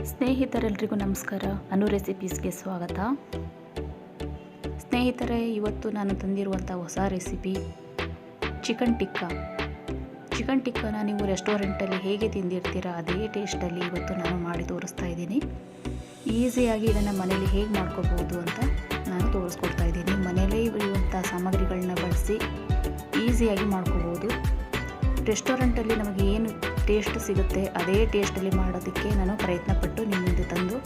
ಸ್ನೇಹಿತರೆಲ್ಲರಿಗೂ ನಮಸ್ಕಾರ. ಅನು ರೆಸಿಪೀಸ್ಗೆ ಸ್ವಾಗತ. ಸ್ನೇಹಿತರೆ, ಇವತ್ತು ನಾನು ತಂದಿರುವಂಥ ಹೊಸ ರೆಸಿಪಿ ಚಿಕನ್ ಟಿಕ್ಕಾ. ಚಿಕನ್ ಟಿಕ್ಕಾನ ನೀವು ರೆಸ್ಟೋರೆಂಟಲ್ಲಿ ಹೇಗೆ ತಿಂದಿರ್ತೀರ ಅದೇ ಟೇಸ್ಟಲ್ಲಿ ಇವತ್ತು ನಾನು ಮಾಡಿ ತೋರಿಸ್ತಾ ಇದ್ದೀನಿ. ಈಸಿಯಾಗಿ ಇದನ್ನು ಮನೇಲಿ ಹೇಗೆ ಮಾಡ್ಕೋಬೋದು ಅಂತ ನಾನು ತೋರಿಸ್ಕೊಡ್ತಾ ಇದ್ದೀನಿ. ಮನೆಯಲ್ಲೇ ಇರುವಂಥ ಸಾಮಗ್ರಿಗಳನ್ನ ಬಳಸಿ ಈಸಿಯಾಗಿ ಮಾಡ್ಕೋಬೋದು. ರೆಸ್ಟೋರೆಂಟಲ್ಲಿ ನಮಗೆ ಏನು ಟೇಸ್ಟ್ ಸಿಗುತ್ತೆ ಅದೇ ಟೇಸ್ಟಲ್ಲಿ ಮಾಡೋದಕ್ಕೆ ನಾನು ಪ್ರಯತ್ನಪಟ್ಟು ನಿಮ್ಮ ಮುಂದೆ ತಂದು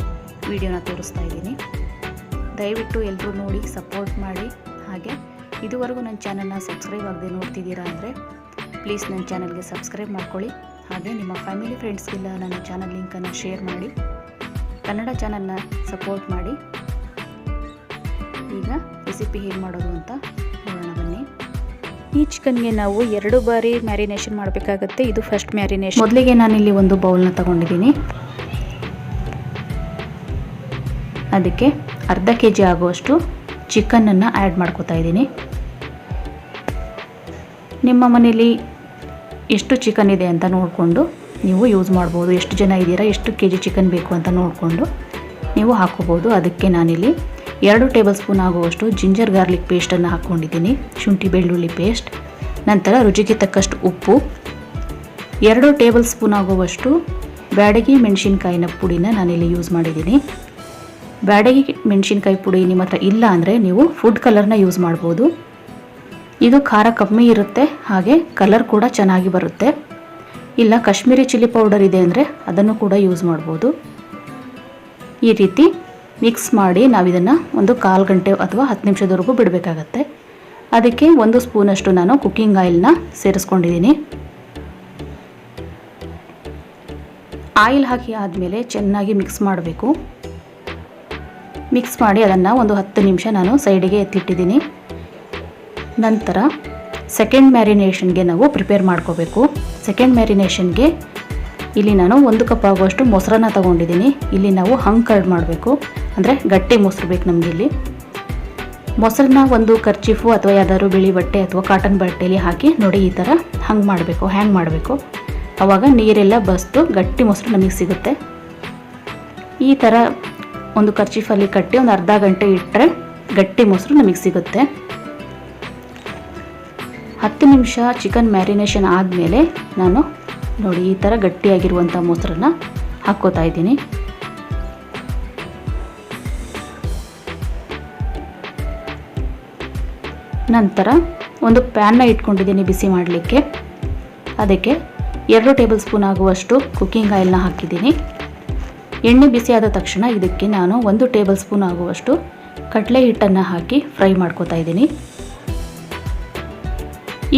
ವಿಡಿಯೋನ ತೋರಿಸ್ತಾ ಇದ್ದೀನಿ. ದಯವಿಟ್ಟು ಎಲ್ಲರೂ ನೋಡಿ ಸಪೋರ್ಟ್ ಮಾಡಿ. ಹಾಗೆ ಇದುವರೆಗೂ ನನ್ನ ಚಾನಲ್ನ ಸಬ್ಸ್ಕ್ರೈಬ್ ಆಗದೆ ನೋಡ್ತಿದ್ದೀರಾ ಅಂದರೆ ಪ್ಲೀಸ್ ನನ್ನ ಚಾನಲ್ಗೆ ಸಬ್ಸ್ಕ್ರೈಬ್ ಮಾಡ್ಕೊಳ್ಳಿ. ಹಾಗೆ ನಿಮ್ಮ ಫ್ಯಾಮಿಲಿ ಫ್ರೆಂಡ್ಸ್ಗೆಲ್ಲ ನನ್ನ ಚಾನಲ್ ಲಿಂಕನ್ನು ಶೇರ್ ಮಾಡಿ, ಕನ್ನಡ ಚಾನಲ್ನ ಸಪೋರ್ಟ್ ಮಾಡಿ. ಈಗ ರೆಸಿಪಿ ಹೇಗೆ ಮಾಡೋದು ಅಂತ ನೋಡೋಣ ಬನ್ನಿ. ಈ ಚಿಕನ್ಗೆ ನಾವು 2 ಬಾರಿ ಮ್ಯಾರಿನೇಷನ್ ಮಾಡಬೇಕಾಗತ್ತೆ. ಇದು ಫಸ್ಟ್ ಮ್ಯಾರಿನೇಷನ್. ಮೊದಲಿಗೆ ನಾನಿಲ್ಲಿ ಒಂದು ಬೌಲ್ನ ತಗೊಂಡಿದ್ದೀನಿ. ಅದಕ್ಕೆ ಅರ್ಧ kg ಆಗುವಷ್ಟು ಚಿಕನನ್ನು ಆ್ಯಡ್ ಮಾಡ್ಕೋತಾ ಇದ್ದೀನಿ. ನಿಮ್ಮ ಮನೇಲಿ ಎಷ್ಟು ಚಿಕನ್ ಇದೆ ಅಂತ ನೋಡಿಕೊಂಡು ನೀವು ಯೂಸ್ ಮಾಡ್ಬೋದು. ಎಷ್ಟು ಜನ ಇದ್ದೀರಾ, ಎಷ್ಟು kg ಚಿಕನ್ ಬೇಕು ಅಂತ ನೋಡಿಕೊಂಡು ನೀವು ಹಾಕೋಬೋದು. ಅದಕ್ಕೆ ನಾನಿಲ್ಲಿ 2 ಟೇಬಲ್ ಸ್ಪೂನ್ ಆಗುವಷ್ಟು ಜಿಂಜರ್ ಗಾರ್ಲಿಕ್ ಪೇಸ್ಟನ್ನು ಹಾಕ್ಕೊಂಡಿದ್ದೀನಿ, ಶುಂಠಿ ಬೆಳ್ಳುಳ್ಳಿ ಪೇಸ್ಟ್. ನಂತರ ರುಚಿಗೆ ತಕ್ಕಷ್ಟು ಉಪ್ಪು, 2 ಟೇಬಲ್ ಸ್ಪೂನ್ ಆಗುವಷ್ಟು ಬ್ಯಾಡಗಿ ಮೆಣಸಿನ್ಕಾಯಿನ ಪುಡಿನ ನಾನಿಲ್ಲಿ ಯೂಸ್ ಮಾಡಿದ್ದೀನಿ. ಬ್ಯಾಡಗಿ ಮೆಣಸಿನ್ಕಾಯಿ ಪುಡಿ ನಿಮ್ಮ ಹತ್ರ ಇಲ್ಲ ಅಂದರೆ ನೀವು ಫುಡ್ ಕಲರ್ನ ಯೂಸ್ ಮಾಡ್ಬೋದು. ಇದು ಖಾರ ಕಮ್ಮಿ ಇರುತ್ತೆ, ಹಾಗೆ ಕಲರ್ ಕೂಡ ಚೆನ್ನಾಗಿ ಬರುತ್ತೆ. ಇಲ್ಲ ಕಾಶ್ಮೀರಿ ಚಿಲ್ಲಿ ಪೌಡರ್ ಇದೆ ಅಂದರೆ ಅದನ್ನು ಕೂಡ ಯೂಸ್ ಮಾಡ್ಬೋದು. ಈ ರೀತಿ ಮಿಕ್ಸ್ ಮಾಡಿ ನಾವಿದನ್ನು ಒಂದು 1/4 ಗಂಟೆ ಅಥವಾ 10 ನಿಮಿಷದವರೆಗೂ ಬಿಡಬೇಕಾಗತ್ತೆ. ಅದಕ್ಕೆ 1 ಸ್ಪೂನಷ್ಟು ನಾನು ಕುಕ್ಕಿಂಗ್ ಆಯಿಲ್ನ ಸೇರಿಸ್ಕೊಂಡಿದ್ದೀನಿ. ಆಯಿಲ್ ಹಾಕಿ ಆದಮೇಲೆ ಚೆನ್ನಾಗಿ ಮಿಕ್ಸ್ ಮಾಡಬೇಕು. ಮಿಕ್ಸ್ ಮಾಡಿ ಅದನ್ನು ಒಂದು 10 ನಿಮಿಷ ನಾನು ಸೈಡಿಗೆ ಎತ್ತಿಟ್ಟಿದ್ದೀನಿ. ನಂತರ ಸೆಕೆಂಡ್ ಮ್ಯಾರಿನೇಷನ್ಗೆ ನಾವು ಪ್ರಿಪೇರ್ ಮಾಡ್ಕೋಬೇಕು. ಸೆಕೆಂಡ್ ಮ್ಯಾರಿನೇಷನ್ಗೆ ಇಲ್ಲಿ ನಾನು 1 ಕಪ್ ಆಗುವಷ್ಟು ಮೊಸರನ್ನ ತಗೊಂಡಿದ್ದೀನಿ. ಇಲ್ಲಿ ನಾವು ಹಂಗೆ ಕರ್ಡ್ ಮಾಡಬೇಕು, ಅಂದರೆ ಗಟ್ಟಿ ಮೊಸರು ಬೇಕು ನಮಗೆ. ಇಲ್ಲಿ ಮೊಸರನ್ನ ಒಂದು ಕರ್ಚೀಫು ಅಥವಾ ಯಾವ್ದಾದ್ರು ಬಿಳಿ ಬಟ್ಟೆ ಅಥವಾ ಕಾಟನ್ ಬಟ್ಟೆಯಲ್ಲಿ ಹಾಕಿ ನೋಡಿ ಈ ಥರ ಹಂಗೆ ಮಾಡಬೇಕು. ಆವಾಗ ನೀರೆಲ್ಲ ಬಸ್ತು ಗಟ್ಟಿ ಮೊಸರು ನಮಗೆ ಸಿಗುತ್ತೆ. ಈ ಥರ ಒಂದು ಕರ್ಚೀಫಲ್ಲಿ ಕಟ್ಟಿ ಒಂದು ಅರ್ಧ ಗಂಟೆ ಇಟ್ಟರೆ ಗಟ್ಟಿ ಮೊಸರು ನಮಗೆ ಸಿಗುತ್ತೆ. 10 ನಿಮಿಷ ಚಿಕನ್ ಮ್ಯಾರಿನೇಷನ್ ಆದಮೇಲೆ ನಾನು ನೋಡಿ ಈ ಥರ ಗಟ್ಟಿಯಾಗಿರುವಂಥ ಮೊಸರನ್ನ ಹಾಕ್ಕೋತಾ ಇದ್ದೀನಿ. ನಂತರ ಒಂದು ಪ್ಯಾನ್ನ ಇಟ್ಕೊಂಡಿದ್ದೀನಿ ಬಿಸಿ ಮಾಡಲಿಕ್ಕೆ. ಅದಕ್ಕೆ 2 ಟೇಬಲ್ ಸ್ಪೂನ್ ಆಗುವಷ್ಟು ಕುಕ್ಕಿಂಗ್ ಆಯಿಲ್ನ ಹಾಕಿದ್ದೀನಿ. ಎಣ್ಣೆ ಬಿಸಿ ಆದ ತಕ್ಷಣ ಇದಕ್ಕೆ ನಾನು 1 ಟೇಬಲ್ ಸ್ಪೂನ್ ಆಗುವಷ್ಟು ಕಡಲೆ ಹಿಟ್ಟನ್ನು ಹಾಕಿ ಫ್ರೈ ಮಾಡ್ಕೋತಾ ಇದ್ದೀನಿ.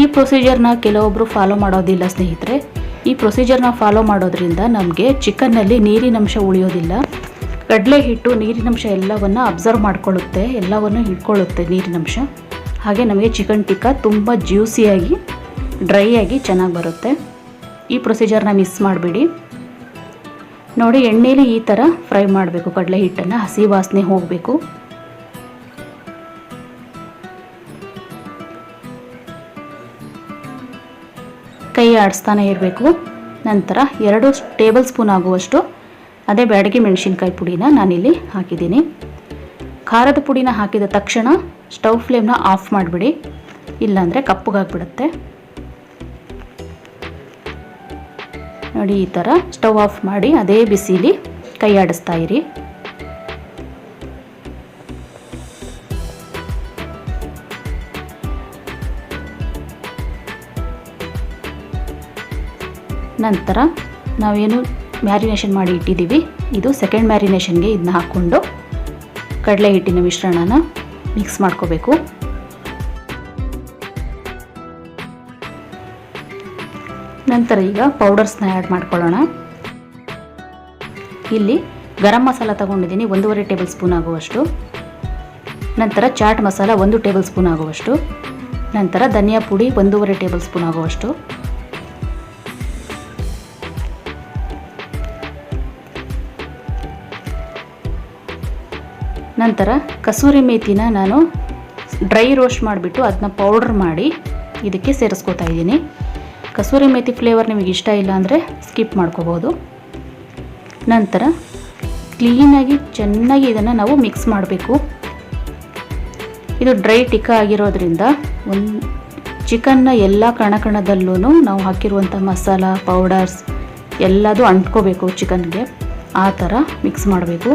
ಈ ಪ್ರೊಸೀಜರ್ನ ಕೆಲವೊಬ್ಬರು ಫಾಲೋ ಮಾಡೋದಿಲ್ಲ ಸ್ನೇಹಿತರೆ. ಈ ಪ್ರೊಸೀಜರ್ನ ಫಾಲೋ ಮಾಡೋದ್ರಿಂದ ನಮಗೆ ಚಿಕನ್ನಲ್ಲಿ ನೀರಿನಂಶ ಉಳಿಯೋದಿಲ್ಲ. ಕಡಲೆ ಹಿಟ್ಟು ನೀರಿನಂಶ ಎಲ್ಲವನ್ನು ಅಬ್ಸರ್ವ್ ಮಾಡ್ಕೊಳ್ಳುತ್ತೆ, ಎಲ್ಲವನ್ನು ಹಿಡ್ಕೊಳ್ಳುತ್ತೆ ನೀರಿನಂಶ. ಹಾಗೆ ನಮಗೆ ಚಿಕನ್ ಟಿಕ್ಕಾ ತುಂಬ ಜ್ಯೂಸಿಯಾಗಿ ಡ್ರೈ ಆಗಿ ಚೆನ್ನಾಗಿ ಬರುತ್ತೆ. ಈ ಪ್ರೊಸೀಜರ್ನ ಮಿಸ್ ಮಾಡಬೇಡಿ. ನೋಡಿ ಎಣ್ಣೆಲಿ ಈ ಥರ ಫ್ರೈ ಮಾಡಬೇಕು. ಕಡಲೆ ಹಿಟ್ಟನ್ನು ಹಸಿ ವಾಸನೆ ಹೋಗಬೇಕು. ಕೈ ಆಡಿಸ್ತಾನೆ ಇರಬೇಕು. ನಂತರ 2 ಟೇಬಲ್ ಸ್ಪೂನ್ ಆಗುವಷ್ಟು ಅದೇ ಬ್ಯಾಡಗಿ ಮೆಣಸಿನ್ಕಾಯಿ ಪುಡಿನ ನಾನಿಲ್ಲಿ ಹಾಕಿದ್ದೀನಿ. ಖಾರದ ಪುಡಿನ ಹಾಕಿದ ತಕ್ಷಣ ಸ್ಟವ್ ಫ್ಲೇಮ್ನ ಆಫ್ ಮಾಡಿಬಿಡಿ, ಇಲ್ಲಾಂದರೆ ಕಪ್ಪಗಾಗ್ಬಿಡುತ್ತೆ. ನೋಡಿ ಈ ಥರ ಸ್ಟವ್ ಆಫ್ ಮಾಡಿ ಅದೇ ಬಿಸಿಲಿ ಕೈ ಆಡಿಸ್ತಾ ಇರಿ. ನಂತರ ನಾವೇನು ಮ್ಯಾರಿನೇಷನ್ ಮಾಡಿ ಇಟ್ಟಿದ್ದೀವಿ, ಇದು ಸೆಕೆಂಡ್ ಮ್ಯಾರಿನೇಷನ್ಗೆ ಇದನ್ನ ಹಾಕ್ಕೊಂಡು ಕಡಲೆ ಹಿಟ್ಟಿನ ಮಿಶ್ರಣನ ಮಿಕ್ಸ್ ಮಾಡ್ಕೋಬೇಕು. ನಂತರ ಈಗ ಪೌಡರ್ಸ್ನ ಆ್ಯಡ್ ಮಾಡ್ಕೊಳ್ಳೋಣ. ಇಲ್ಲಿ ಗರಂ ಮಸಾಲ ತಗೊಂಡಿದ್ದೀನಿ 1.5 ಟೇಬಲ್ ಸ್ಪೂನ್ ಆಗುವಷ್ಟು. ನಂತರ ಚಾಟ್ ಮಸಾಲ 1 ಟೇಬಲ್ ಸ್ಪೂನ್ ಆಗುವಷ್ಟು. ನಂತರ ಧನಿಯಾ ಪುಡಿ 1.5 ಟೇಬಲ್ ಸ್ಪೂನ್ ಆಗುವಷ್ಟು. ನಂತರ ಕಸೂರಿ ಮೇಥಿನ ನಾನು ಡ್ರೈ ರೋಸ್ಟ್ ಮಾಡಿಬಿಟ್ಟು ಅದನ್ನ ಪೌಡ್ರ್ ಮಾಡಿ ಇದಕ್ಕೆ ಸೇರಿಸ್ಕೋತಾ ಇದ್ದೀನಿ. ಕಸೂರಿ ಮೇಥಿ ಫ್ಲೇವರ್ ನಿಮಗೆ ಇಷ್ಟ ಇಲ್ಲ ಅಂದರೆ ಸ್ಕಿಪ್ ಮಾಡ್ಕೋಬೋದು. ನಂತರ ಕ್ಲೀನಾಗಿ ಚೆನ್ನಾಗಿ ಇದನ್ನು ನಾವು ಮಿಕ್ಸ್ ಮಾಡಬೇಕು. ಇದು ಡ್ರೈ ಟಿಕ್ಕಾ ಆಗಿರೋದ್ರಿಂದ ಚಿಕನ್ನ ಎಲ್ಲ ಕಣದಲ್ಲೂ ನಾವು ಹಾಕಿರುವಂಥ ಮಸಾಲ ಪೌಡರ್ಸ್ ಎಲ್ಲದು ಅಂಟ್ಕೋಬೇಕು ಚಿಕನ್ಗೆ. ಆ ಥರ ಮಿಕ್ಸ್ ಮಾಡಬೇಕು.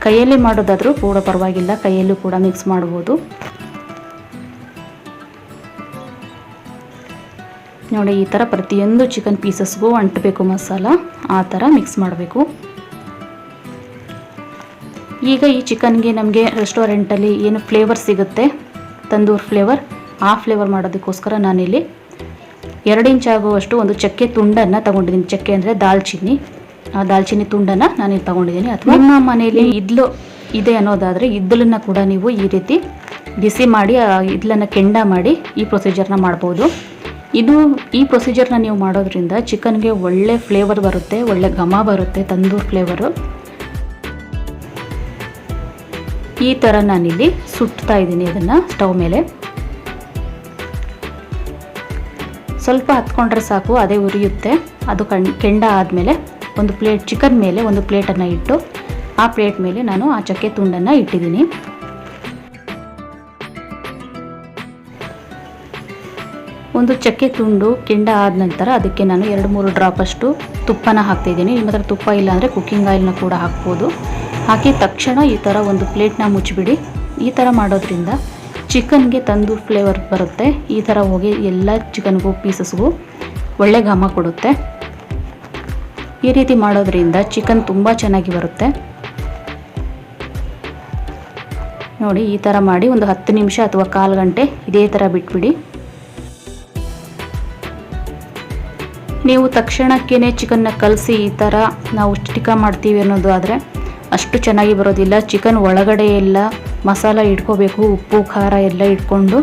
ಕೈಯಲ್ಲಿ ಮಾಡೋದಾದರೂ ಕೂಡ ಪರವಾಗಿಲ್ಲ, ಕೈಯಲ್ಲೂ ಕೂಡ ಮಿಕ್ಸ್ ಮಾಡ್ಬೋದು. ನೋಡಿ, ಈ ಥರ ಪ್ರತಿಯೊಂದು ಚಿಕನ್ ಪೀಸಸ್ಗೂ ಅಂಟಬೇಕು ಮಸಾಲ. ಆ ಥರ ಮಿಕ್ಸ್ ಮಾಡಬೇಕು. ಈಗ ಈ ಚಿಕನ್ಗೆ ನಮಗೆ ರೆಸ್ಟೋರೆಂಟಲ್ಲಿ ಏನು ಫ್ಲೇವರ್ ಸಿಗುತ್ತೆ, ತಂದೂರ್ ಫ್ಲೇವರ್, ಆ ಫ್ಲೇವರ್ ಮಾಡೋದಕ್ಕೋಸ್ಕರ ನಾನಿಲ್ಲಿ 2 ಇಂಚ್ ಆಗುವಷ್ಟು ಒಂದು ಚಕ್ಕೆ ತುಂಡನ್ನು ತಗೊಂಡಿದ್ದೀನಿ. ಚಕ್ಕೆ ಅಂದರೆ ದಾಲ್ಚಿನ್ನಿ. ಆ ದಾಲ್ಚಿನ್ನಿ ತುಂಡನ್ನು ನಾನಿಲ್ಲಿ ತಗೊಂಡಿದ್ದೀನಿ. ಅಥವಾ ನಿಮ್ಮ ಮನೆಯಲ್ಲಿ ಇದ್ಲು ಇದೆ ಅನ್ನೋದಾದರೆ ಇದ್ದಲನ್ನು ಕೂಡ ನೀವು ಈ ರೀತಿ ಬಿಸಿ ಮಾಡಿ ಇದ್ಲನ್ನು ಕೆಂಡ ಮಾಡಿ ಈ ಪ್ರೊಸೀಜರ್ನ ಮಾಡ್ಬೋದು. ಈ ಪ್ರೊಸೀಜರ್ನ ನೀವು ಮಾಡೋದ್ರಿಂದ ಚಿಕನ್ಗೆ ಒಳ್ಳೆ ಫ್ಲೇವರ್ ಬರುತ್ತೆ, ಒಳ್ಳೆ ಘಮ ಬರುತ್ತೆ, ತಂದೂರ್ ಫ್ಲೇವರು. ಈ ಥರ ನಾನಿಲ್ಲಿ ಸುಡ್ತಾ ಇದ್ದೀನಿ ಅದನ್ನು ಸ್ಟವ್ ಮೇಲೆ. ಸ್ವಲ್ಪ ಹತ್ಕೊಂಡ್ರೆ ಸಾಕು, ಅದೇ ಉರಿಯುತ್ತೆ. ಅದು ಕೆಂಡ ಆದಮೇಲೆ ಒಂದು ಪ್ಲೇಟ್ ಚಿಕನ್ ಮೇಲೆ ಒಂದು ಪ್ಲೇಟನ್ನು ಇಟ್ಟು ಆ ಪ್ಲೇಟ್ ಮೇಲೆ ನಾನು ಆ ಚಕ್ಕೆ ತುಂಡನ್ನು ಇಟ್ಟಿದ್ದೀನಿ. ಒಂದು ಚಕ್ಕೆ ತುಂಡು ಕೆಂಡ ಆದ ನಂತರ ಅದಕ್ಕೆ ನಾನು 2-3 ಡ್ರಾಪಷ್ಟು ತುಪ್ಪನ ಹಾಕ್ತಾಯಿದ್ದೀನಿ. ನಿಮ್ಮ ಹತ್ರ ತುಪ್ಪ ಇಲ್ಲ ಅಂದರೆ ಕುಕ್ಕಿಂಗ್ ಆಯಿಲ್ನ ಕೂಡ ಹಾಕ್ಬೋದು. ಹಾಕಿ ತಕ್ಷಣ ಈ ಥರ ಒಂದು ಪ್ಲೇಟ್ನ ಮುಚ್ಚಿಬಿಡಿ. ಈ ಥರ ಮಾಡೋದ್ರಿಂದ ಚಿಕನ್ಗೆ ತಂದೂರ್ ಫ್ಲೇವರ್ ಬರುತ್ತೆ. ಈ ಥರ ಹೋಗಿ ಎಲ್ಲ ಚಿಕನ್ಗೂ ಪೀಸಸ್ಗೂ ಒಳ್ಳೆ ಘಮ ಕೊಡುತ್ತೆ. ಈ ರೀತಿ ಮಾಡೋದ್ರಿಂದ ಚಿಕನ್ ತುಂಬ ಚೆನ್ನಾಗಿ ಬರುತ್ತೆ. ನೋಡಿ, ಈ ಥರ ಮಾಡಿ ಒಂದು 10 ನಿಮಿಷ ಅಥವಾ 1/4 ಗಂಟೆ ಇದೇ ಥರ ಬಿಟ್ಬಿಡಿ. ನೀವು ತಕ್ಷಣಕ್ಕೇ ಚಿಕನ್ನ ಕಲಸಿ ಈ ಥರ ನಾವು ಟಿಕ್ಕಾ ಮಾಡ್ತೀವಿ ಅನ್ನೋದು ಆದರೆ ಅಷ್ಟು ಚೆನ್ನಾಗಿ ಬರೋದಿಲ್ಲ. ಚಿಕನ್ ಒಳಗಡೆ ಎಲ್ಲ ಮಸಾಲ ಇಟ್ಕೋಬೇಕು, ಉಪ್ಪು ಖಾರ ಎಲ್ಲ ಇಟ್ಕೊಂಡು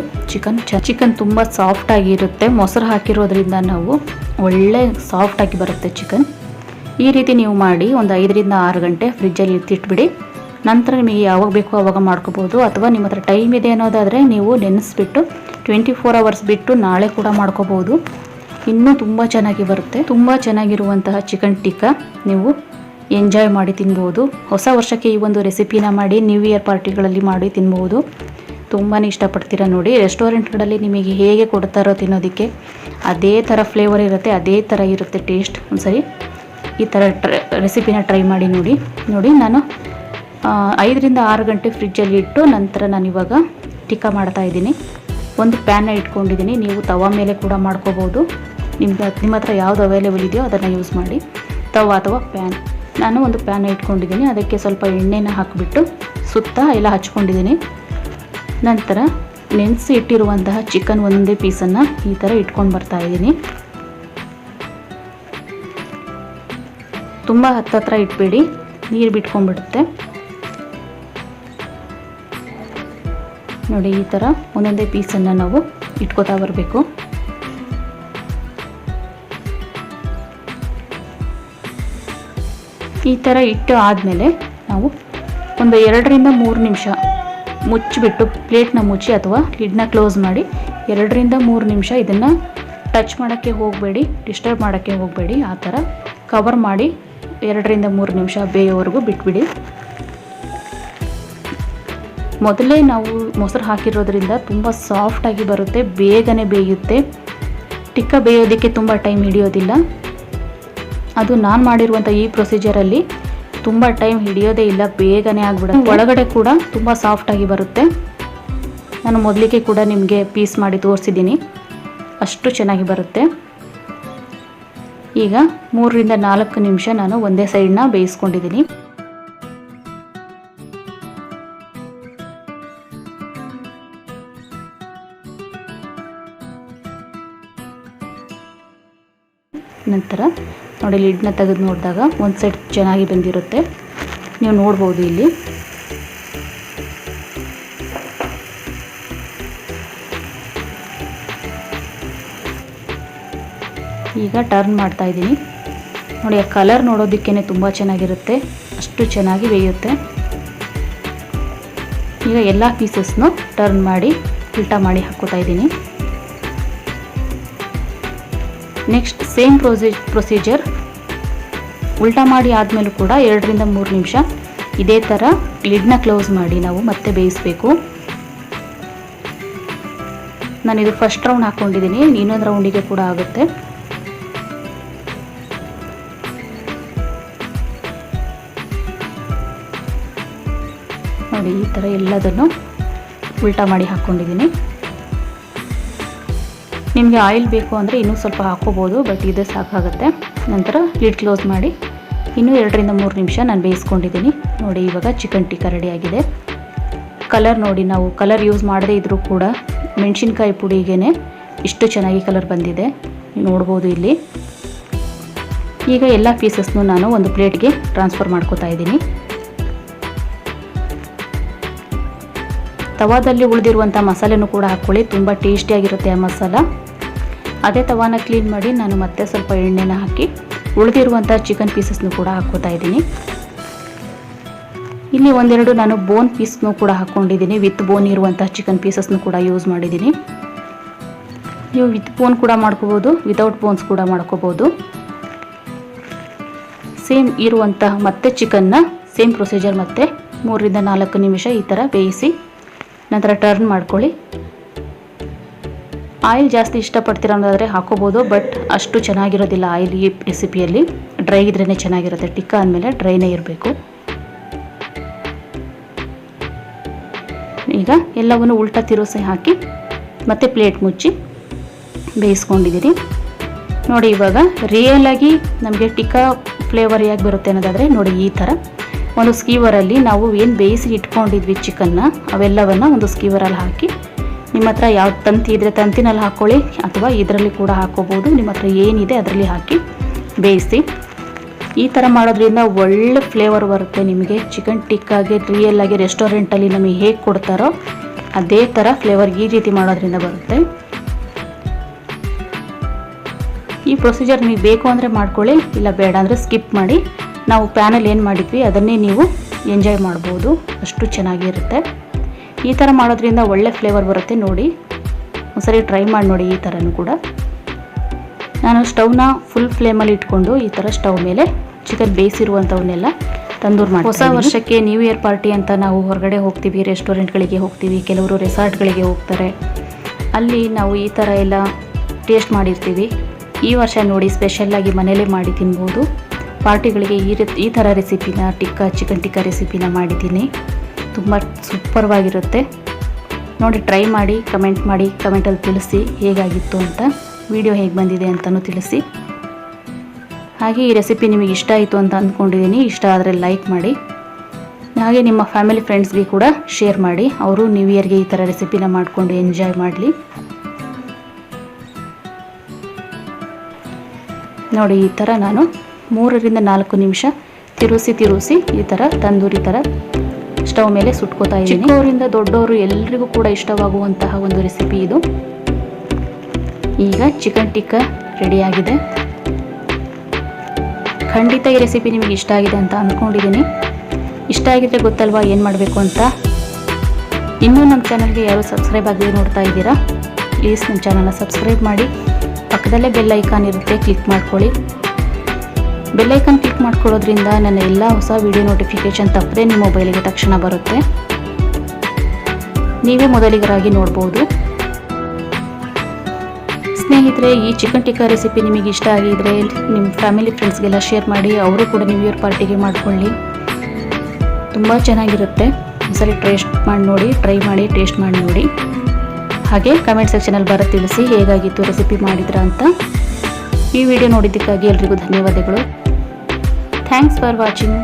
ಚಿಕನ್ ತುಂಬ ಸಾಫ್ಟಾಗಿರುತ್ತೆ. ಮೊಸರು ಹಾಕಿರೋದ್ರಿಂದ ನಾವು ಒಳ್ಳೆ ಸಾಫ್ಟಾಗಿ ಬರುತ್ತೆ ಚಿಕನ್. ಈ ರೀತಿ ನೀವು ಮಾಡಿ ಒಂದು 5-6 ಗಂಟೆ ಫ್ರಿಜ್ಜಲ್ಲಿ ಎತ್ತಿಟ್ಬಿಡಿ. ನಂತರ ನಿಮಗೆ ಯಾವಾಗ ಬೇಕೋ ಆವಾಗ ಮಾಡ್ಕೋಬೋದು. ಅಥವಾ ನಿಮ್ಮ ಹತ್ರ ಟೈಮ್ ಇದೆ ಅನ್ನೋದಾದರೆ ನೀವು ನೆನೆಸ್ಬಿಟ್ಟು 24 ಅವರ್ಸ್ ಬಿಟ್ಟು ನಾಳೆ ಕೂಡ ಮಾಡ್ಕೋಬೋದು. ಇನ್ನೂ ತುಂಬ ಚೆನ್ನಾಗಿ ಬರುತ್ತೆ. ತುಂಬ ಚೆನ್ನಾಗಿರುವಂತಹ ಚಿಕನ್ ಟಿಕ್ಕಾ ನೀವು ಎಂಜಾಯ್ ಮಾಡಿ ತಿನ್ಬೋದು. ಹೊಸ ವರ್ಷಕ್ಕೆ ಈ ಒಂದು ರೆಸಿಪಿನ ಮಾಡಿ ನ್ಯೂ ಇಯರ್ ಪಾರ್ಟಿಗಳಲ್ಲಿ ಮಾಡಿ ತಿನ್ಬೋದು. ತುಂಬಾ ಇಷ್ಟಪಡ್ತೀರಾ. ನೋಡಿ, ರೆಸ್ಟೋರೆಂಟ್ಗಳಲ್ಲಿ ನಿಮಗೆ ಹೇಗೆ ಕೊಡ್ತಾರೋ ತಿನ್ನೋದಕ್ಕೆ ಅದೇ ಥರ ಫ್ಲೇವರ್ ಇರುತ್ತೆ, ಅದೇ ಥರ ಇರುತ್ತೆ ಟೇಸ್ಟ್. ಒಂದ್ಸರಿ ಈ ಥರ ರೆಸಿಪಿನ ಟ್ರೈ ಮಾಡಿ ನೋಡಿ. ನಾನು 5-6 ಗಂಟೆ ಫ್ರಿಜ್ಜಲ್ಲಿ ಇಟ್ಟು ನಂತರ ನಾನಿವಾಗ ಟಿಕ್ಕಾ ಮಾಡ್ತಾಯಿದ್ದೀನಿ. ಒಂದು ಪ್ಯಾನ್ನ ಇಟ್ಕೊಂಡಿದ್ದೀನಿ. ನೀವು ತವಾ ಮೇಲೆ ಕೂಡ ಮಾಡ್ಕೋಬೋದು. ನಿಮ್ಮ ಹತ್ರ ಯಾವುದು ಅವೈಲೇಬಲ್ ಇದೆಯೋ ಅದನ್ನು ಯೂಸ್ ಮಾಡಿ. ತವಾ ಅಥವಾ ಪ್ಯಾನ್. ನಾನು ಒಂದು ಪ್ಯಾನ್ ಇಟ್ಕೊಂಡಿದ್ದೀನಿ. ಅದಕ್ಕೆ ಸ್ವಲ್ಪ ಎಣ್ಣೆನ ಹಾಕಿಬಿಟ್ಟು ಸುತ್ತ ಎಲ್ಲ ಹಚ್ಕೊಂಡಿದ್ದೀನಿ. ನಂತರ ನೆನೆಸಿ ಇಟ್ಟಿರುವಂತಹ ಚಿಕನ್ ಒಂದೇ ಪೀಸನ್ನು ಈ ಥರ ಇಟ್ಕೊಂಡು ಬರ್ತಾಯಿದ್ದೀನಿ. ತುಂಬ ಹತ್ತತ್ರ ಇಟ್ಬೇಡಿ, ನೀರು ಬಿಟ್ಕೊಂಡ್ಬಿಡುತ್ತೆ. ನೋಡಿ, ಈ ಥರ ಒಂದೊಂದೇ ಪೀಸನ್ನು ನಾವು ಇಟ್ಕೋತಾ ಬರಬೇಕು. ಈ ಥರ ಇಟ್ಟು ಆದಮೇಲೆ ನಾವು ಒಂದು 2-3 ನಿಮಿಷ ಮುಚ್ಚಿಬಿಟ್ಟು ಪ್ಲೇಟ್ನ ಮುಚ್ಚಿ ಅಥವಾ ಲಿಡ್ನ ಕ್ಲೋಸ್ ಮಾಡಿ 2-3 ನಿಮಿಷ ಇದನ್ನು ಟಚ್ ಮಾಡೋಕ್ಕೆ ಹೋಗಬೇಡಿ, ಡಿಸ್ಟರ್ಬ್ ಮಾಡೋಕ್ಕೆ ಹೋಗಬೇಡಿ. ಆ ಥರ ಕವರ್ ಮಾಡಿ 2-3 ನಿಮಿಷ ಬೇಯೋವರೆಗೂ ಬಿಟ್ಬಿಡಿ. ಮೊದಲೇ ನಾವು ಮೊಸರು ಹಾಕಿರೋದ್ರಿಂದ ತುಂಬ ಸಾಫ್ಟಾಗಿ ಬರುತ್ತೆ, ಬೇಗನೆ ಬೇಯುತ್ತೆ. ಟಿಕ್ಕಾ ಬೇಯೋದಕ್ಕೆ ತುಂಬ ಟೈಮ್ ಹಿಡಿಯೋದಿಲ್ಲ. ಅದು ನಾನು ಮಾಡಿರುವಂಥ ಈ ಪ್ರೊಸೀಜರಲ್ಲಿ ತುಂಬ ಟೈಮ್ ಹಿಡಿಯೋದೇ ಇಲ್ಲ, ಬೇಗನೆ ಆಗಿಬಿಡುತ್ತೆ. ಒಳಗಡೆ ಕೂಡ ತುಂಬ ಸಾಫ್ಟಾಗಿ ಬರುತ್ತೆ. ನಾನು ಮೊದಲಿಗೆ ಕೂಡ ನಿಮಗೆ ಪೀಸ್ ಮಾಡಿ ತೋರಿಸಿದ್ದೀನಿ, ಅಷ್ಟು ಚೆನ್ನಾಗಿ ಬರುತ್ತೆ. ಈಗ 3-4 ನಿಮಿಷ ನಾನು ಒಂದೇ ಸೈಡ್ನ ಬೇಯಿಸ್ಕೊಂಡಿದ್ದೀನಿ. ನಂತರ ನೋಡಿ, ಲಿಡ್ನ ತೆಗೆದು ನೋಡಿದಾಗ ಒಂದು ಸೈಡ್ ಚೆನ್ನಾಗಿ ಬಂದಿರುತ್ತೆ. ನೀವು ನೋಡ್ಬೋದು ಇಲ್ಲಿ. ಈಗ ಟರ್ನ್ ಮಾಡ್ತಾ ಇದ್ದೀನಿ. ನೋಡಿ, ಆ ಕಲರ್ ನೋಡೋದಕ್ಕೇ ತುಂಬ ಚೆನ್ನಾಗಿರುತ್ತೆ, ಅಷ್ಟು ಚೆನ್ನಾಗಿ ಬೇಯುತ್ತೆ. ಈಗ ಎಲ್ಲ ಪೀಸಸ್ನು ಟರ್ನ್ ಮಾಡಿ ಉಲ್ಟಾ ಮಾಡಿ ಹಾಕ್ಕೋತಾ ಇದ್ದೀನಿ. ನೆಕ್ಸ್ಟ್ ಸೇಮ್ ಪ್ರೊಸೀಜರ್ ಉಲ್ಟಾ ಮಾಡಿ ಆದಮೇಲೂ ಕೂಡ 2 ರಿಂದ 3 ನಿಮಿಷ ಇದೇ ಥರ ಲಿಡ್ನ ಕ್ಲೋಸ್ ಮಾಡಿ ನಾವು ಮತ್ತೆ ಬೇಯಿಸಬೇಕು. ನಾನಿದು ಫಸ್ಟ್ ರೌಂಡ್ ಹಾಕ್ಕೊಂಡಿದ್ದೀನಿ, ಇನ್ನೊಂದು ರೌಂಡಿಗೆ ಕೂಡ ಆಗುತ್ತೆ. ನೋಡಿ ಈ ಥರ ಎಲ್ಲದನ್ನು ಉಲ್ಟಾ ಮಾಡಿ ಹಾಕ್ಕೊಂಡಿದ್ದೀನಿ. ನಿಮಗೆ ಆಯಿಲ್ ಬೇಕು ಅಂದರೆ ಇನ್ನೂ ಸ್ವಲ್ಪ ಹಾಕ್ಕೋಬೋದು, ಬಟ್ ಇದೇ ಸಾಕಾಗುತ್ತೆ. ನಂತರ ಲಿಡ್ ಕ್ಲೋಸ್ ಮಾಡಿ ಇನ್ನೂ 2 ರಿಂದ 3 ನಿಮಿಷ ನಾನು ಬೇಯಿಸ್ಕೊಂಡಿದ್ದೀನಿ. ನೋಡಿ ಇವಾಗ ಚಿಕನ್ ಟಿಕ್ಕಾ ರೆಡಿಯಾಗಿದೆ. ಕಲರ್ ನೋಡಿ, ನಾವು ಕಲರ್ ಯೂಸ್ ಮಾಡದೇ ಇದ್ದರೂ ಕೂಡ ಮೆಣಸಿನ್ಕಾಯಿ ಪುಡಿಗೇ ಇಷ್ಟು ಚೆನ್ನಾಗಿ ಕಲರ್ ಬಂದಿದೆ, ನೋಡ್ಬೋದು ಇಲ್ಲಿ. ಈಗ ಎಲ್ಲ ಪೀಸಸ್ನು ನಾನು ಒಂದು ಪ್ಲೇಟ್ಗೆ ಟ್ರಾನ್ಸ್ಫರ್ ಮಾಡ್ಕೋತಾ ಇದ್ದೀನಿ. ತವಾದಲ್ಲಿ ಉಳಿದಿರುವಂಥ ಮಸಾಲೆನೂ ಕೂಡ ಹಾಕ್ಕೊಳ್ಳಿ, ತುಂಬ ಟೇಸ್ಟಿಯಾಗಿರುತ್ತೆ ಆ ಮಸಾಲ. ಅದೇ ತವಾನ ಕ್ಲೀನ್ ಮಾಡಿ ನಾನು ಮತ್ತೆ ಸ್ವಲ್ಪ ಎಣ್ಣೆನ ಹಾಕಿ ಉಳಿದಿರುವಂಥ ಚಿಕನ್ ಪೀಸಸ್ನು ಕೂಡ ಹಾಕ್ಕೋತಾ ಇದ್ದೀನಿ. ಇಲ್ಲಿ ಒಂದೆರಡು ನಾನು ಬೋನ್ ಪೀಸ್ನು ಕೂಡ ಹಾಕ್ಕೊಂಡಿದ್ದೀನಿ, ವಿತ್ ಬೋನ್ ಇರುವಂಥ ಚಿಕನ್ ಪೀಸಸ್ನು ಕೂಡ ಯೂಸ್ ಮಾಡಿದ್ದೀನಿ. ನೀವು ವಿತ್ ಬೋನ್ ಕೂಡ ಮಾಡ್ಕೋಬೋದು, ವಿತೌಟ್ ಬೋನ್ಸ್ ಕೂಡ ಮಾಡ್ಕೋಬೋದು. ಸೇಮ್ ಇರುವಂತಹ ಮತ್ತೆ ಚಿಕನ್ನ ಸೇಮ್ ಪ್ರೊಸೀಜರ್ ಮತ್ತೆ 3 ರಿಂದ 4 ನಿಮಿಷ ಈ ಥರ ಬೇಯಿಸಿ ನಂತರ ಟರ್ನ್ ಮಾಡ್ಕೊಳ್ಳಿ. ಆಯಿಲ್ ಜಾಸ್ತಿ ಇಷ್ಟಪಡ್ತೀರ ಅನ್ನೋದಾದರೆ ಹಾಕೋಬೋದು, ಬಟ್ ಅಷ್ಟು ಚೆನ್ನಾಗಿರೋದಿಲ್ಲ ಆಯಿಲ್ ಈ ರೆಸಿಪಿಯಲ್ಲಿ. ಡ್ರೈ ಇದ್ರೇ ಚೆನ್ನಾಗಿರುತ್ತೆ, ಟಿಕ್ಕಾ ಅಂದಮೇಲೆ ಡ್ರೈನೇ ಇರಬೇಕು. ಈಗ ಎಲ್ಲವನ್ನು ಉಲ್ಟಾ ತಿರುಗಿಸಿ ಹಾಕಿ ಮತ್ತೆ ಪ್ಲೇಟ್ ಮುಚ್ಚಿ ಬೇಯಿಸ್ಕೊಂಡಿದ್ದೀನಿ. ನೋಡಿ ಇವಾಗ ರಿಯಲ್ ಆಗಿ ನಮಗೆ ಟಿಕ್ಕಾ ಫ್ಲೇವರ್ ಯಾಕೆ ಬರುತ್ತೆ ಅನ್ನೋದಾದರೆ ನೋಡಿ ಈ ಥರ ಒಂದು ಸ್ಕೀವರಲ್ಲಿ ನಾವು ಏನು ಬೇಯಿಸಿ ಇಟ್ಕೊಂಡಿದ್ವಿ ಚಿಕನ್ನ ಅವೆಲ್ಲವನ್ನು ಒಂದು ಸ್ಕೀವರಲ್ಲಿ ಹಾಕಿ, ನಿಮ್ಮ ಹತ್ರ ಯಾವ ತಂತಿ ಇದ್ದರೆ ತಂತಿನಲ್ಲಿ ಹಾಕ್ಕೊಳ್ಳಿ ಅಥವಾ ಇದರಲ್ಲಿ ಕೂಡ ಹಾಕ್ಕೋಬೋದು. ನಿಮ್ಮ ಹತ್ರ ಏನಿದೆ ಅದರಲ್ಲಿ ಹಾಕಿ ಬೇಯಿಸಿ. ಈ ಥರ ಮಾಡೋದ್ರಿಂದ ಒಳ್ಳೆ ಫ್ಲೇವರ್ ಬರುತ್ತೆ ನಿಮಗೆ. ಚಿಕನ್ ಟಿಕ್ಕಾಗೆ ರಿಯಲ್ ಆಗಿ ರೆಸ್ಟೋರೆಂಟಲ್ಲಿ ನಮಗೆ ಹೇಗೆ ಕೊಡ್ತಾರೋ ಅದೇ ಥರ ಫ್ಲೇವರ್ ಈ ರೀತಿ ಮಾಡೋದ್ರಿಂದ ಬರುತ್ತೆ. ಈ ಪ್ರೊಸೀಜರ್ ನಿಮಗೆ ಬೇಕು ಅಂದರೆ ಮಾಡ್ಕೊಳ್ಳಿ, ಇಲ್ಲ ಬೇಡ ಅಂದರೆ ಸ್ಕಿಪ್ ಮಾಡಿ. ನಾವು ಪ್ಯಾನಲ್ಲಿ ಏನು ಮಾಡಿದ್ವಿ ಅದನ್ನೇ ನೀವು ಎಂಜಾಯ್ ಮಾಡ್ಬೋದು, ಅಷ್ಟು ಚೆನ್ನಾಗಿರುತ್ತೆ. ಈ ಥರ ಮಾಡೋದ್ರಿಂದ ಒಳ್ಳೆ ಫ್ಲೇವರ್ ಬರುತ್ತೆ. ನೋಡಿ ಒಂದ್ಸರಿ ಟ್ರೈ ಮಾಡಿ ನೋಡಿ ಈ ಥರನೂ ಕೂಡ. ನಾನು ಸ್ಟವ್ನ ಫುಲ್ ಫ್ಲೇಮಲ್ಲಿ ಇಟ್ಕೊಂಡು ಈ ಥರ ಸ್ಟವ್ ಮೇಲೆ ಚಿಕನ್ ಬೇಯಿಸಿರುವಂಥವನ್ನೆಲ್ಲ ತಂದೂರು ಮಾಡಿ. ಹೊಸ ವರ್ಷಕ್ಕೆ ನ್ಯೂ ಇಯರ್ ಪಾರ್ಟಿ ಅಂತ ನಾವು ಹೊರಗಡೆ ಹೋಗ್ತೀವಿ, ರೆಸ್ಟೋರೆಂಟ್ಗಳಿಗೆ ಹೋಗ್ತೀವಿ, ಕೆಲವರು ರೆಸಾರ್ಟ್ಗಳಿಗೆ ಹೋಗ್ತಾರೆ. ಅಲ್ಲಿ ನಾವು ಈ ಥರ ಎಲ್ಲ ಟೇಸ್ಟ್ ಮಾಡಿರ್ತೀವಿ. ಈ ವರ್ಷ ನೋಡಿ ಸ್ಪೆಷಲ್ಲಾಗಿ ಮನೇಲೇ ಮಾಡಿ ತಿನ್ಬೋದು. ಪಾರ್ಟಿಗಳಿಗೆ ಈ ಥರ ರೆಸಿಪಿನ ಚಿಕನ್ ಟಿಕ್ಕಾ ರೆಸಿಪಿನ ಮಾಡಿದ್ದೀನಿ, ತುಂಬ ಸೂಪರ್ವಾಗಿರುತ್ತೆ. ನೋಡಿ ಟ್ರೈ ಮಾಡಿ, ಕಮೆಂಟಲ್ಲಿ ತಿಳಿಸಿ ಹೇಗಾಗಿತ್ತು ಅಂತ, ವಿಡಿಯೋ ಹೇಗೆ ಬಂದಿದೆ ಅಂತಲೂ ತಿಳಿಸಿ. ಹಾಗೆ ಈ ರೆಸಿಪಿ ನಿಮಗೆ ಇಷ್ಟ ಆಯಿತು ಅಂತ ಅಂದ್ಕೊಂಡಿದ್ದೀನಿ. ಇಷ್ಟ ಆದರೆ ಲೈಕ್ ಮಾಡಿ, ಹಾಗೆ ನಿಮ್ಮ ಫ್ಯಾಮಿಲಿ ಫ್ರೆಂಡ್ಸ್ಗೆ ಕೂಡ ಶೇರ್ ಮಾಡಿ, ಅವರು ನ್ಯೂ ಇಯರ್ಗೆ ಈ ಥರ ರೆಸಿಪಿನ ಮಾಡಿಕೊಂಡು ಎಂಜಾಯ್ ಮಾಡಲಿ. ನೋಡಿ ಈ ಥರ ನಾನು 3 ರಿಂದ 4 ನಿಮಿಷ ತಿರುಗಿಸಿ ಈ ಥರ ತಂದೂರಿ ಥರ ಸ್ಟವ್ ಮೇಲೆ ಸುಟ್ಕೋತಾ ಇದ್ದೀನಿ. ಚಿಕ್ಕವರಿಂದ ದೊಡ್ಡವರು ಎಲ್ರಿಗೂ ಕೂಡ ಇಷ್ಟವಾಗುವಂತಹ ಒಂದು ರೆಸಿಪಿ ಇದು. ಈಗ ಚಿಕನ್ ಟಿಕ್ಕಾ ರೆಡಿಯಾಗಿದೆ. ಖಂಡಿತ ಈ ರೆಸಿಪಿ ನಿಮಗೆ ಇಷ್ಟ ಆಗಿದೆ ಅಂತ ಅಂದ್ಕೊಂಡಿದ್ದೀನಿ. ಇಷ್ಟ ಆಗಿದ್ರೆ ಗೊತ್ತಲ್ವಾ ಏನು ಮಾಡಬೇಕು ಅಂತ. ಇನ್ನೂ ನಮ್ಮ ಚಾನಲ್ಗೆ ಯಾರು ಸಬ್ಸ್ಕ್ರೈಬ್ ಆಗದೆ ನೋಡ್ತಾ ಇದ್ದೀರಾ, ಪ್ಲೀಸ್ ನಮ್ಮ ಚಾನಲ್ನ ಸಬ್ಸ್ಕ್ರೈಬ್ ಮಾಡಿ. ಪಕ್ಕದಲ್ಲೇ ಬೆಲ್ ಐಕಾನ್ ಇರುತ್ತೆ, ಕ್ಲಿಕ್ ಮಾಡ್ಕೊಳ್ಳಿ. ಬೆಲ್ ಐಕಾನ್ ಕ್ಲಿಕ್ ಮಾಡ್ಕೊಳ್ಳೋದ್ರಿಂದ ನನ್ನ ಎಲ್ಲ ಹೊಸ ವಿಡಿಯೋ ನೋಟಿಫಿಕೇಷನ್ ತಪ್ಪದೆ ನಿಮ್ಮ ಮೊಬೈಲಿಗೆ ತಕ್ಷಣ ಬರುತ್ತೆ, ನೀವೇ ಮೊದಲಿಗರಾಗಿ ನೋಡ್ಬೋದು. ಸ್ನೇಹಿತರೆ, ಈ ಚಿಕನ್ ಟಿಕ್ಕಾ ರೆಸಿಪಿ ನಿಮಗೆ ಇಷ್ಟ ಆಗಿದ್ರೆ ನಿಮ್ಮ ಫ್ಯಾಮಿಲಿ ಫ್ರೆಂಡ್ಸ್ಗೆಲ್ಲ ಶೇರ್ ಮಾಡಿ, ಅವರು ಕೂಡ ನ್ಯೂ ಇಯರ್ ಪಾರ್ಟಿಗೆ ಮಾಡ್ಕೊಳ್ಳಿ. ತುಂಬ ಚೆನ್ನಾಗಿರುತ್ತೆ. ಒಂದ್ಸರಿ ಟ್ರೈ ಮಾಡಿ ಟೇಸ್ಟ್ ಮಾಡಿ ನೋಡಿ. ಹಾಗೆ ಕಮೆಂಟ್ ಸೆಕ್ಷನಲ್ಲಿ ಬರೋ ತಿಳಿಸಿ ಹೇಗಾಗಿತ್ತು ರೆಸಿಪಿ ಮಾಡಿದ್ರ ಅಂತ. ಈ ವಿಡಿಯೋ ನೋಡಿದ್ದಕ್ಕಾಗಿ ಎಲ್ರಿಗೂ ಧನ್ಯವಾದಗಳು. Thanks for watching.